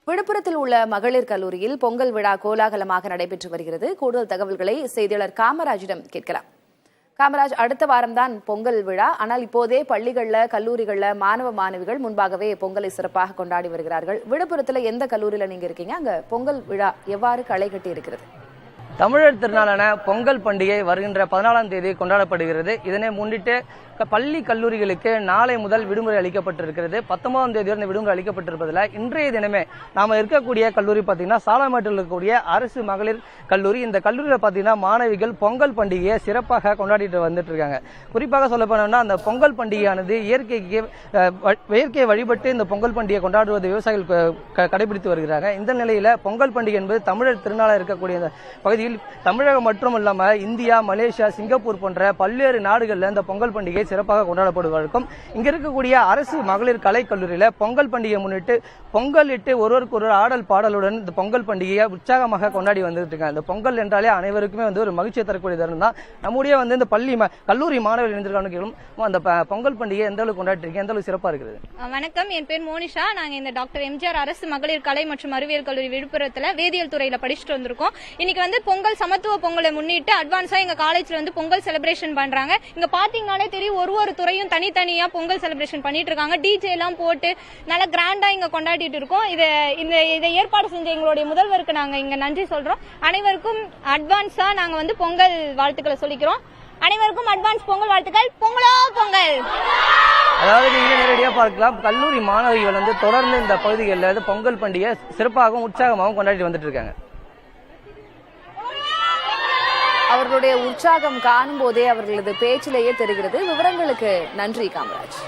விழுப்புரத்தில் உள்ள மகளிர் கல்லூரியில் பொங்கல் விழா கோலாகலமாக நடைபெற்று வருகிறது. கூடுதல் தகவல்களை செய்தியாளர் காமராஜிடம் கேட்கலாம். காமராஜ், அடுத்த வாரம்தான் பொங்கல் விழா. ஆனால் இப்போதே பள்ளிகள்ல கல்லூரிகள்ல மாணவ மாணவிகள் முன்பாகவே பொங்கலை சிறப்பாக கொண்டாடி வருகிறார்கள். விழுப்புரத்துல எந்த கல்லூரியில நீங்க இருக்கீங்க? அங்க பொங்கல் விழா எவ்வாறு களை கட்டி இருக்கிறது? தமிழர் திருநாளான பொங்கல் பண்டிகை வருகின்ற 14ஆம் தேதி கொண்டாடப்படுகிறது. இதனை முன்னிட்டு பள்ளி கல்லூரிகளுக்கு நாளை முதல் விடுமுறை அளிக்கப்பட்டிருக்கிறது. 19ஆம் தேதி வரை விடுமுறை அளிக்கப்பட்டிருப்பதில் இன்றைய தினமே நாம இருக்கக்கூடிய கல்லூரி பார்த்தீங்கன்னா சாலமேட்டில் இருக்கக்கூடிய அரசு மகளிர் கல்லூரி. இந்த கல்லூரியில் பார்த்தீங்கன்னா மாணவிகள் பொங்கல் பண்டிகையை சிறப்பாக கொண்டாடிட்டு வந்துட்டு இருக்காங்க. குறிப்பாக சொல்ல போனோம்னா அந்த பொங்கல் பண்டிகையானது இயற்கையை வழிபட்டு இந்த பொங்கல் பண்டிகை கொண்டாடுவது விவசாயிகள் கடைபிடித்து வருகிறாங்க. இந்த நிலையில பொங்கல் பண்டிகை என்பது தமிழர் திருநாளாக இருக்கக்கூடிய இந்த பகுதியில் தமிழகம் மட்டும் இல்லாம இந்தியா, மலேசியா, சிங்கப்பூர் போன்ற பல்வேறு நாடுகள்ல இந்த பொங்கல் பண்டிகை சிறப்பாக கொண்டாடப்படுவதற்கும் இங்க இருக்கக்கூடிய அரசு மகளிர் கலை கல்லூரியில பொங்கல் பண்டிகையை முன்னிட்டு பொங்கல் இட்டு ஒருவருக்கு ஒரு ஆடல் பாடலுடன் இந்த பொங்கல் பண்டிகையை உற்சாகமாக கொண்டாடி வந்துட்டு இருக்காங்க. இந்த பொங்கல் என்றாலே அனைவருக்குமே ஒரு மகிழ்ச்சியை தரக்கூடிய தருணம் தான். நம்முடைய இந்த பள்ளி கல்லூரி மாணவர்கள் இணைந்திருக்காங்க. அந்த பொங்கல் பண்டிகை எந்த அளவுக்கு கொண்டாடி இருக்கீங்க, எந்த அளவுக்கு சிறப்பா இருக்குது? வணக்கம், என் பேர் மோனிஷா. நாங்க இந்த டாக்டர் எம்ஜிஆர் அரசு மகளிர் கலை மற்றும் அறிவியல் கல்லூரி விழுப்புரத்துல வேதியியல் துறையில படிச்சுட்டு வந்திருக்கோம். இன்னைக்கு பொங்கல் சமத்துவ பொங்கலை முன்னிட்டு அட்வான்ஸா எங்க காலேஜ்ல பொங்கல் செலிப்ரேஷன் பண்றாங்க. இங்க பாத்தீங்கன்னாலே தெரியும், ஒரு துறையும் தனித்தனியா பொங்கல் செலிப்ரேஷன் பண்ணிட்டு இருக்காங்க. டிஜே எல்லாம் போட்டு நல்லா கிராண்டா இங்க கொண்டாடிட்டு இருக்கோம். இதை ஏற்பாடு செஞ்ச எங்களுடைய முதல்வருக்கு நாங்க இங்க நன்றி சொல்றோம். அனைவருக்கும் அட்வான்ஸா நாங்க பொங்கல் வாழ்த்துக்களை சொல்லிக்கிறோம். அனைவருக்கும் அட்வான்ஸ் பொங்கல் வாழ்த்துக்கள். பொங்கலோ பொங்கல். அதாவது நீங்க நேரடியா பார்க்கலாம், கல்லூரி மாணவிகள் தொடர்ந்து இந்த பகுதிகளில் பொங்கல் பண்டிகை சிறப்பாகவும் உற்சாகமாகவும் கொண்டாடி வந்துட்டு இருக்காங்க. அவர்களுடைய உற்சாகம் காணும் போதே அவர்களது பேச்சிலேயே தெரிகிறது. விவரங்களுக்கு நன்றி காமராஜ்.